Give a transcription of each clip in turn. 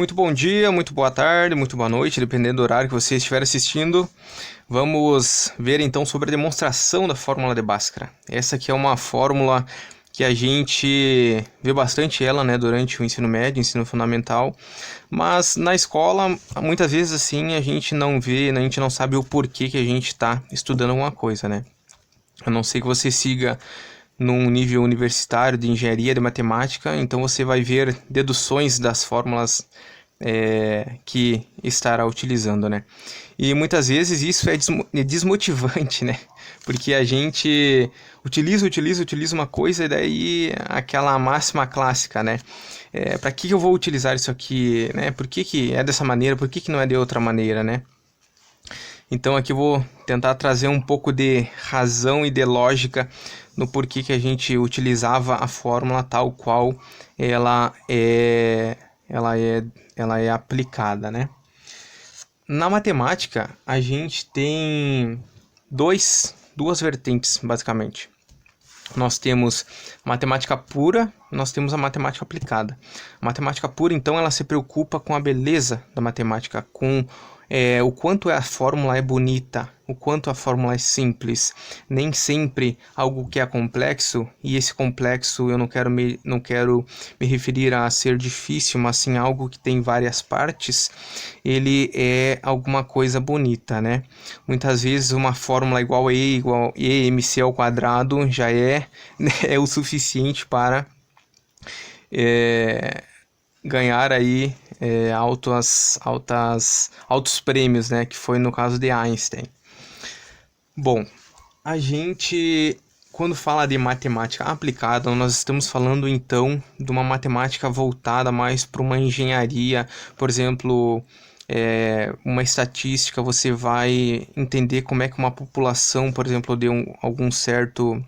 Muito bom dia, muito boa tarde, muito boa noite, dependendo do horário que você estiver assistindo. Vamos ver então sobre a demonstração da fórmula de Bhaskara. Essa aqui é uma fórmula que a gente vê bastante ela, né, durante o ensino médio, ensino fundamental, mas na escola, muitas vezes assim, a gente não vê, a gente não sabe o porquê que a gente está estudando alguma coisa, né? A não ser que você siga num nível universitário de engenharia de matemática, então você vai ver deduções das fórmulas que estará utilizando, né? E muitas vezes isso é desmotivante, né? Porque a gente utiliza uma coisa e daí aquela máxima clássica, né? Para que eu vou utilizar isso aqui, né? Por que é dessa maneira? Por que não é de outra maneira, né? Então aqui eu vou tentar trazer um pouco de razão e de lógica no porquê que a gente utilizava a fórmula tal qual ela é, ela é, ela é aplicada, né? Na matemática, a gente tem duas vertentes, basicamente. Nós temos a matemática pura, nós temos a matemática aplicada. A matemática pura, então, ela se preocupa com a beleza da matemática, com o quanto a fórmula é bonita, o quanto a fórmula é simples. Nem sempre algo que é complexo, e esse complexo eu não quero me referir a ser difícil, mas sim algo que tem várias partes, ele é alguma coisa bonita, né? Muitas vezes uma fórmula igual a E igual a EMC ao quadrado já é o suficiente para ganhar aí altos prêmios, né? Que foi no caso de Einstein. Bom, a gente, quando fala de matemática aplicada, nós estamos falando então de uma matemática voltada mais para uma engenharia, por exemplo, uma estatística. Você vai entender como é que uma população, por exemplo, de algum certo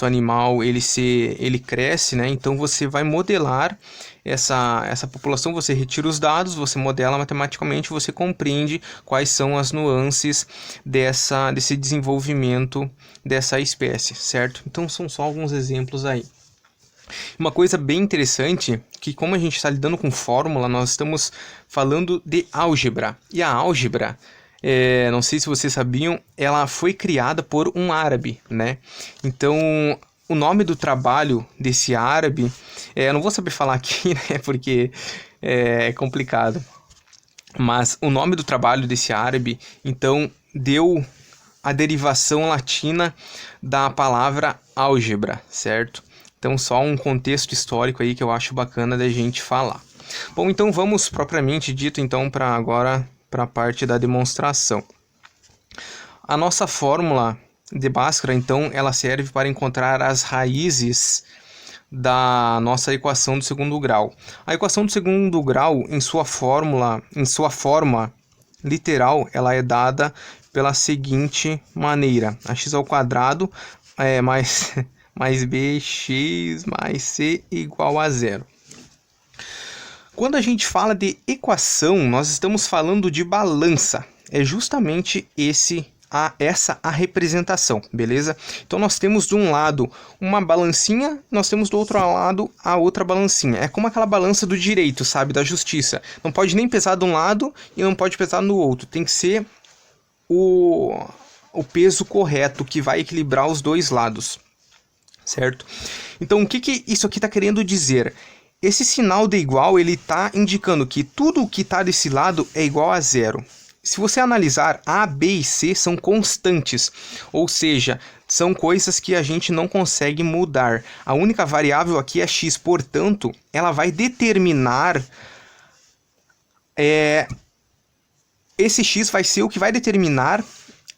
animal ele cresce, né? Então você vai modelar essa população, você retira os dados, você modela matematicamente, você compreende quais são as nuances desse desenvolvimento dessa espécie, certo? Então são só alguns exemplos aí. Uma coisa bem interessante, que como a gente está lidando com fórmula, nós estamos falando de álgebra. E a álgebra, não sei se vocês sabiam, ela foi criada por um árabe, né? Então, o nome do trabalho desse árabe, eu não vou saber falar aqui, né? Porque é complicado. Mas o nome do trabalho desse árabe, então, deu a derivação latina da palavra álgebra, certo? Então, só um contexto histórico aí que eu acho bacana da gente falar. Bom, então vamos propriamente dito então para a parte da demonstração. A nossa fórmula de Bhaskara, então, ela serve para encontrar as raízes da nossa equação do segundo grau. A equação do segundo grau, em sua forma literal, ela é dada pela seguinte maneira: ax ao quadrado mais bx mais c igual a zero. Quando a gente fala de equação, nós estamos falando de balança. É justamente essa a representação, beleza? Então nós temos de um lado uma balancinha, nós temos do outro lado a outra balancinha. É como aquela balança do direito, sabe? Da justiça. Não pode nem pesar de um lado e não pode pesar no outro. Tem que ser o peso correto que vai equilibrar os dois lados, certo? Então o que isso aqui está querendo dizer? Esse sinal de igual, ele está indicando que tudo o que está desse lado é igual a zero. Se você analisar, A, B e C são constantes, ou seja, são coisas que a gente não consegue mudar. A única variável aqui é x, portanto, ela vai determinar... esse x vai ser o que vai determinar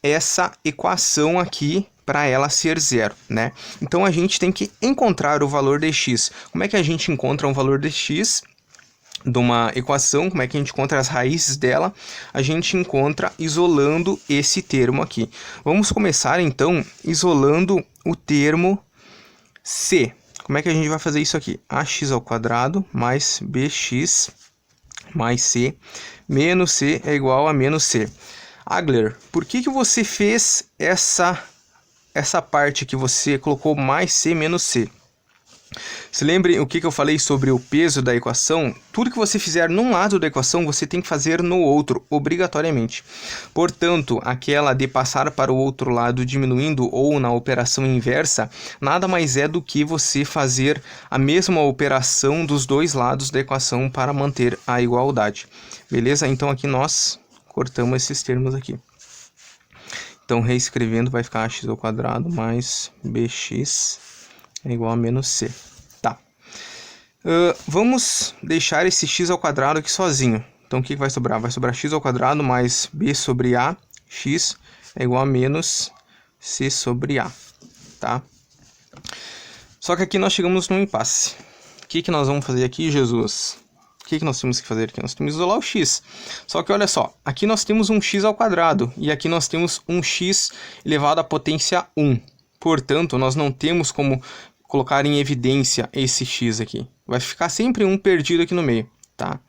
essa equação aqui para ela ser zero, né? Então a gente tem que encontrar o valor de x. Como é que a gente encontra um valor de x de uma equação? Como é que a gente encontra as raízes dela? A gente encontra isolando esse termo aqui. Vamos começar então isolando o termo c. Como é que a gente vai fazer isso aqui? Ax ao quadrado mais bx mais c menos c é igual a menos c. Agler, por que você fez essa parte que você colocou mais c menos c? Se lembre o que eu falei sobre o peso da equação? Tudo que você fizer num lado da equação, você tem que fazer no outro, obrigatoriamente. Portanto, aquela de passar para o outro lado diminuindo ou na operação inversa, nada mais é do que você fazer a mesma operação dos dois lados da equação para manter a igualdade. Beleza? Então aqui nós cortamos esses termos aqui. Então, reescrevendo, vai ficar x ao quadrado mais bx é igual a menos c. Tá. Vamos deixar esse x ao quadrado aqui sozinho. Então, o que vai sobrar? Vai sobrar x ao quadrado mais b sobre a. X é igual a menos c sobre a. Tá? Só que aqui nós chegamos num impasse. O que nós vamos fazer aqui, Jesus? O que nós temos que fazer aqui? Nós temos que isolar o x. Só que olha só, aqui nós temos um x ao quadrado. E aqui nós temos um x elevado à potência 1. Portanto, nós não temos como colocar em evidência esse x aqui. Vai ficar sempre um perdido aqui no meio, tá?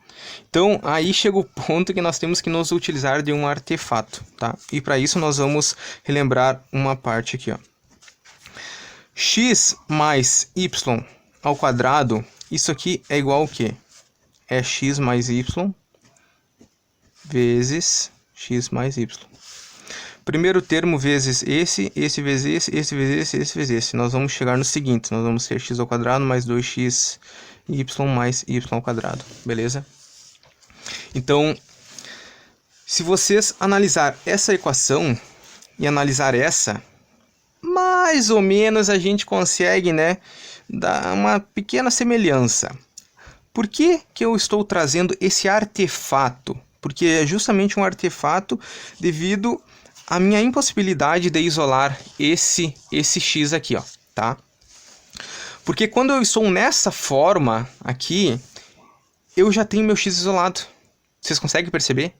Então, aí chega o ponto que nós temos que nos utilizar de um artefato, tá? E para isso nós vamos relembrar uma parte aqui, ó. X mais y ao quadrado, isso aqui é igual ao quê? É x mais y vezes x mais y. Primeiro termo vezes esse vezes esse vezes esse. Nós vamos chegar no seguinte, nós vamos ter x ao quadrado mais 2x y mais y ao quadrado, beleza? Então, se vocês analisar essa equação e analisar essa, mais ou menos a gente consegue, né, dar uma pequena semelhança. Por que eu estou trazendo esse artefato? Porque é justamente um artefato devido a minha impossibilidade de isolar esse x aqui, ó, tá? Porque quando eu estou nessa forma aqui, eu já tenho meu x isolado. Vocês conseguem perceber?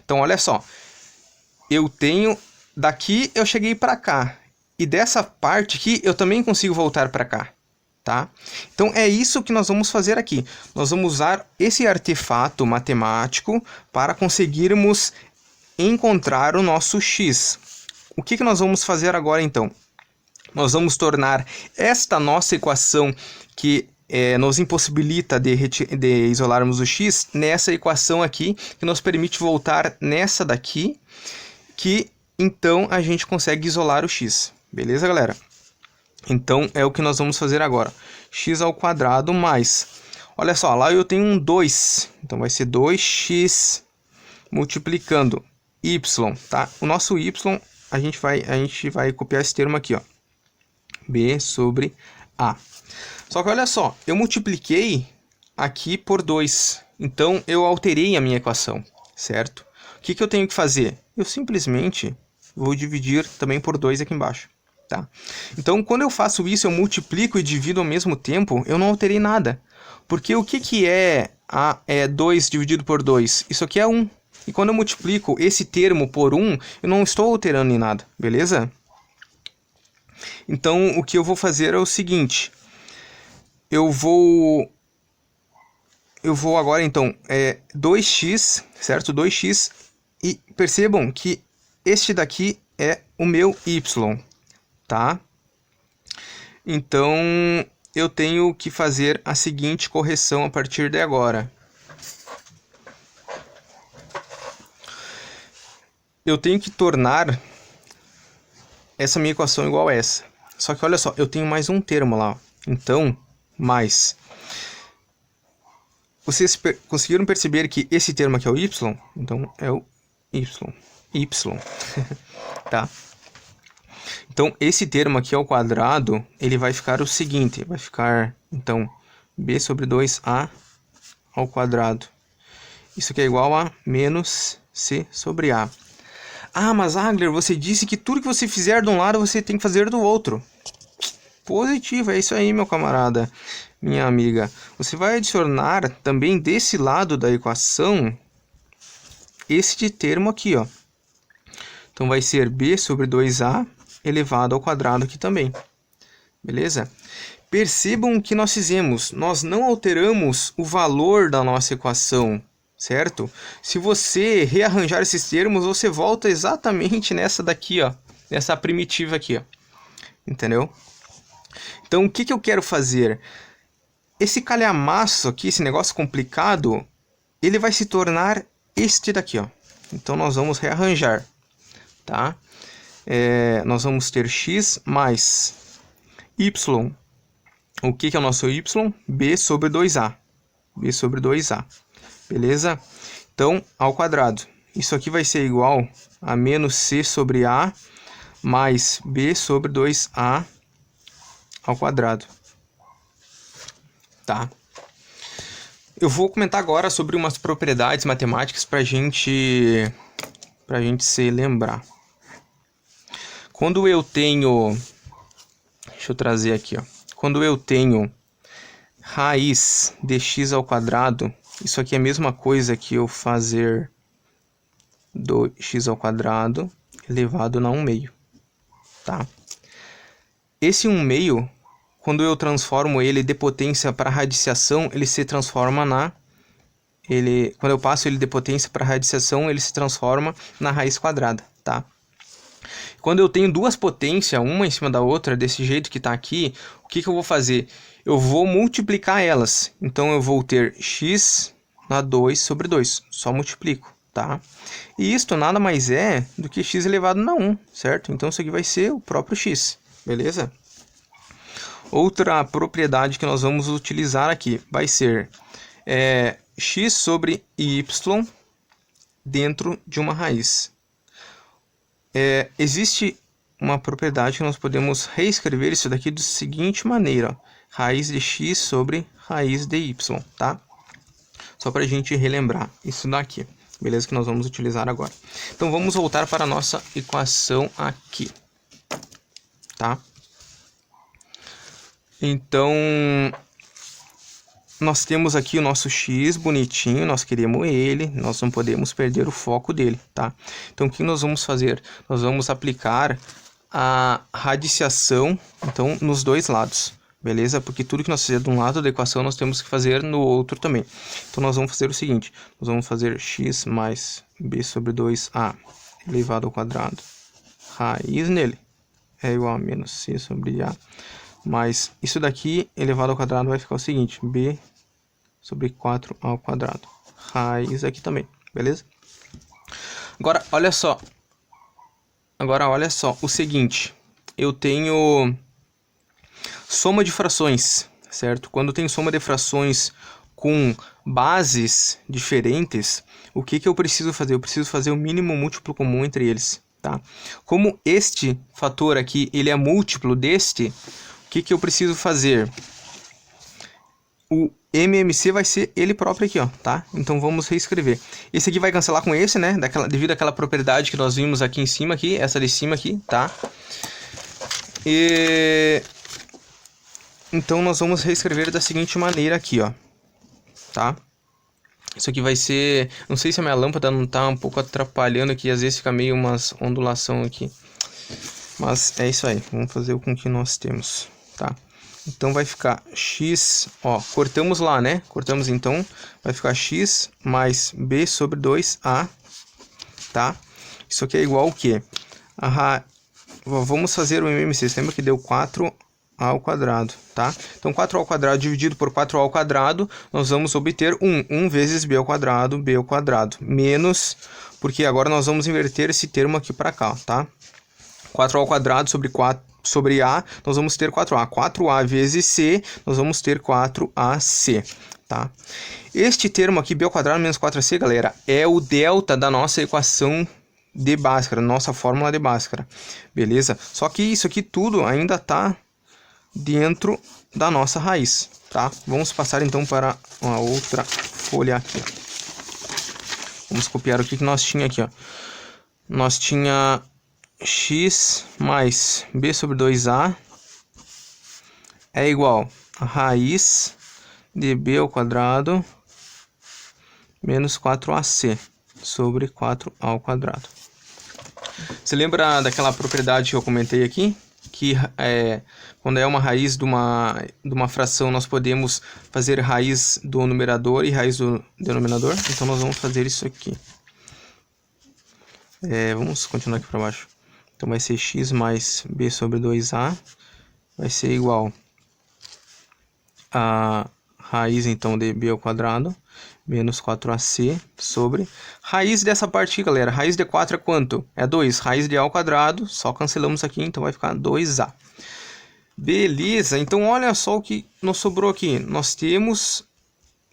Então, olha só. Eu tenho... Daqui eu cheguei para cá. E dessa parte aqui eu também consigo voltar para cá, tá? Então, é isso que nós vamos fazer aqui. Nós vamos usar esse artefato matemático para conseguirmos encontrar o nosso x. O que nós vamos fazer agora, então? Nós vamos tornar esta nossa equação que nos impossibilita de isolarmos o x nessa equação aqui, que nos permite voltar nessa daqui, que então a gente consegue isolar o x. Beleza, galera? Então é o que nós vamos fazer agora. X ao quadrado mais... Olha só, lá eu tenho um 2. Então vai ser 2x multiplicando y, tá? O nosso y, a gente vai copiar esse termo aqui, ó. B sobre A. Só que olha só, eu multipliquei aqui por 2. Então, eu alterei a minha equação, certo? O que eu tenho que fazer? Eu simplesmente vou dividir também por 2 aqui embaixo, tá? Então, quando eu faço isso, eu multiplico e divido ao mesmo tempo, eu não alterei nada. Porque o que é 2 dividido por 2? Isso aqui é 1. E quando eu multiplico esse termo por 1, eu não estou alterando em nada, beleza? Então, o que eu vou fazer é o seguinte. Eu vou agora, então, 2x, certo? 2x. E percebam que este daqui é o meu y, tá? Então, eu tenho que fazer a seguinte correção a partir de agora. Eu tenho que tornar essa minha equação igual a essa. Só que olha só, eu tenho mais um termo lá. Então, mais. Vocês conseguiram perceber que esse termo aqui é o y? Então, é o y. Tá? Então, esse termo aqui ao quadrado, ele vai ficar o seguinte. Vai ficar, então, b sobre 2a ao quadrado. Isso aqui é igual a menos c sobre a. Ah, mas Agler, você disse que tudo que você fizer de um lado, você tem que fazer do outro. Positivo, é isso aí, meu camarada, minha amiga. Você vai adicionar também desse lado da equação este termo aqui, ó. Então, vai ser b sobre 2a elevado ao quadrado aqui também. Beleza? Percebam o que nós fizemos. Nós não alteramos o valor da nossa equação, certo? Se você rearranjar esses termos, você volta exatamente nessa daqui, ó. Nessa primitiva aqui, ó. Entendeu? Então, o que que eu quero fazer? Esse calhamaço aqui, esse negócio complicado, ele vai se tornar este daqui, ó. Então, nós vamos rearranjar, tá? Nós vamos ter x mais y. O que que é o nosso y? B sobre 2a. B sobre 2a. Beleza? Então, ao quadrado. Isso aqui vai ser igual a menos c sobre a mais b sobre 2a ao quadrado. Tá? Eu vou comentar agora sobre umas propriedades matemáticas para a gente se lembrar. Quando eu tenho... Deixa eu trazer aqui, ó. Quando eu tenho raiz de x ao quadrado, isso aqui é a mesma coisa que eu fazer do x ao quadrado elevado na 1/2, tá? Esse 1/2, quando eu transformo ele de potência para radiciação, ele se transforma quando eu passo ele de potência para radiciação, ele se transforma na raiz quadrada, tá? Quando eu tenho duas potências, uma em cima da outra, desse jeito que está aqui, o que que eu vou fazer? Eu vou multiplicar elas. Então, eu vou ter x na 2 sobre 2. Só multiplico, tá? E isto nada mais é do que x elevado na 1, certo? Então, isso aqui vai ser o próprio x, beleza? Outra propriedade que nós vamos utilizar aqui vai ser x sobre y dentro de uma raiz. Existe uma propriedade que nós podemos reescrever isso daqui da seguinte maneira, ó, raiz de x sobre raiz de y, tá? Só para a gente relembrar isso daqui, beleza? Que nós vamos utilizar agora. Então, vamos voltar para a nossa equação aqui, tá? Então, nós temos aqui o nosso x bonitinho, nós queremos ele, nós não podemos perder o foco dele, tá? Então, o que nós vamos fazer? Nós vamos aplicar a radiciação, então, nos dois lados, beleza? Porque tudo que nós fizermos de um lado da equação, nós temos que fazer no outro também. Então, nós vamos fazer o seguinte, nós vamos fazer x mais b sobre 2a elevado ao quadrado, raiz nele, é igual a menos c sobre a. Mas isso daqui elevado ao quadrado vai ficar o seguinte, b sobre 4 ao quadrado. Raiz aqui também, beleza? Agora, olha só. O seguinte. Eu tenho soma de frações, certo? Quando tem soma de frações com bases diferentes, o que que eu preciso fazer? Eu preciso fazer o mínimo múltiplo comum entre eles, tá? Como este fator aqui, ele é múltiplo deste, o que que eu preciso fazer? O MMC vai ser ele próprio aqui, ó, tá? Então, vamos reescrever. Esse aqui vai cancelar com esse, né? Devido àquela propriedade que nós vimos aqui em cima, aqui, essa de cima aqui, tá? Então, nós vamos reescrever da seguinte maneira aqui, ó, tá? Isso aqui vai ser... Não sei se a minha lâmpada não tá um pouco atrapalhando aqui, às vezes fica meio umas ondulação aqui. Mas é isso aí, vamos fazer o com que nós temos, tá? Então, vai ficar x, ó, cortamos lá, né? Cortamos, então, vai ficar x mais b sobre 2a, tá? Isso aqui é igual ao quê? Vamos fazer o MMC, você lembra que deu 4 ao quadrado, tá? Então, 4 ao quadrado dividido por 4 ao quadrado, nós vamos obter 1 vezes b ao quadrado, menos, porque agora nós vamos inverter esse termo aqui para cá, tá? 4 ao quadrado sobre a, nós vamos ter 4a. 4a vezes c, nós vamos ter 4ac, tá? Este termo aqui, b ao quadrado menos 4ac, galera, é o delta da nossa equação de Bhaskara, nossa fórmula de Bhaskara, beleza? Só que isso aqui tudo ainda está dentro da nossa raiz, tá? Vamos passar então para uma outra folha aqui. Vamos copiar o que nós tinha aqui, ó. Nós tinha x mais b sobre 2a é igual a raiz de b ao quadrado menos 4ac sobre 4 ao quadrado. Você lembra daquela propriedade que eu comentei aqui? Que quando é uma raiz de uma fração, nós podemos fazer raiz do numerador e raiz do denominador. Então, nós vamos fazer isso aqui. Vamos continuar aqui para baixo. Então, vai ser x mais b sobre 2a vai ser igual a raiz então de b ao quadrado menos 4ac sobre raiz dessa parte aqui, galera. Raiz de 4 é quanto? É 2. Raiz de a ao quadrado, só cancelamos aqui, então vai ficar 2a. Beleza, então olha só o que nos sobrou aqui. Nós temos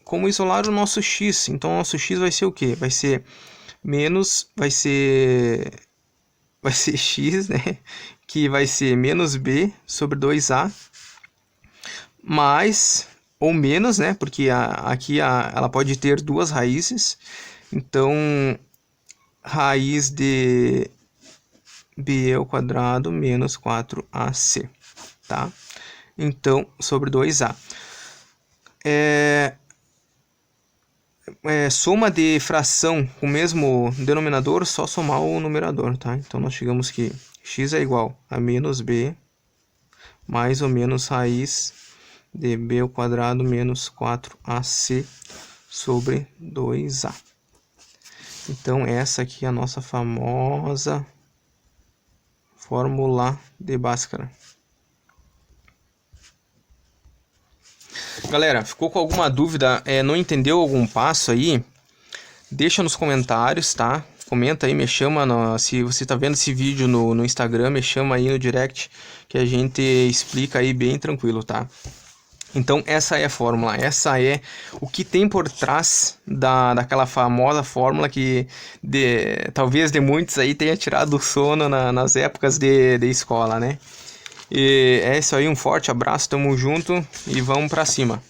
como isolar o nosso x. Então o nosso x vai ser o quê? Vai ser menos, vai ser x, né? Que vai ser menos b sobre 2a mais ou menos, né? Porque aqui ela pode ter duas raízes. Então, raiz de b ao quadrado menos 4ac, tá? Então, sobre 2a. Soma de fração com o mesmo denominador, só somar o numerador, tá? Então, nós chegamos que x é igual a menos b mais ou menos raiz de b ao quadrado menos 4ac sobre 2a. Então, essa aqui é a nossa famosa fórmula de Bhaskara. Galera, ficou com alguma dúvida, não entendeu algum passo aí? Deixa nos comentários, tá? Comenta aí, me chama, se você está vendo esse vídeo no Instagram, me chama aí no direct, que a gente explica aí bem tranquilo, tá? Então, essa é a fórmula, essa é o que tem por trás daquela famosa fórmula que talvez de muitos aí tenha tirado o sono nas épocas de escola, né? E é isso aí, um forte abraço, tamo junto e vamos pra cima.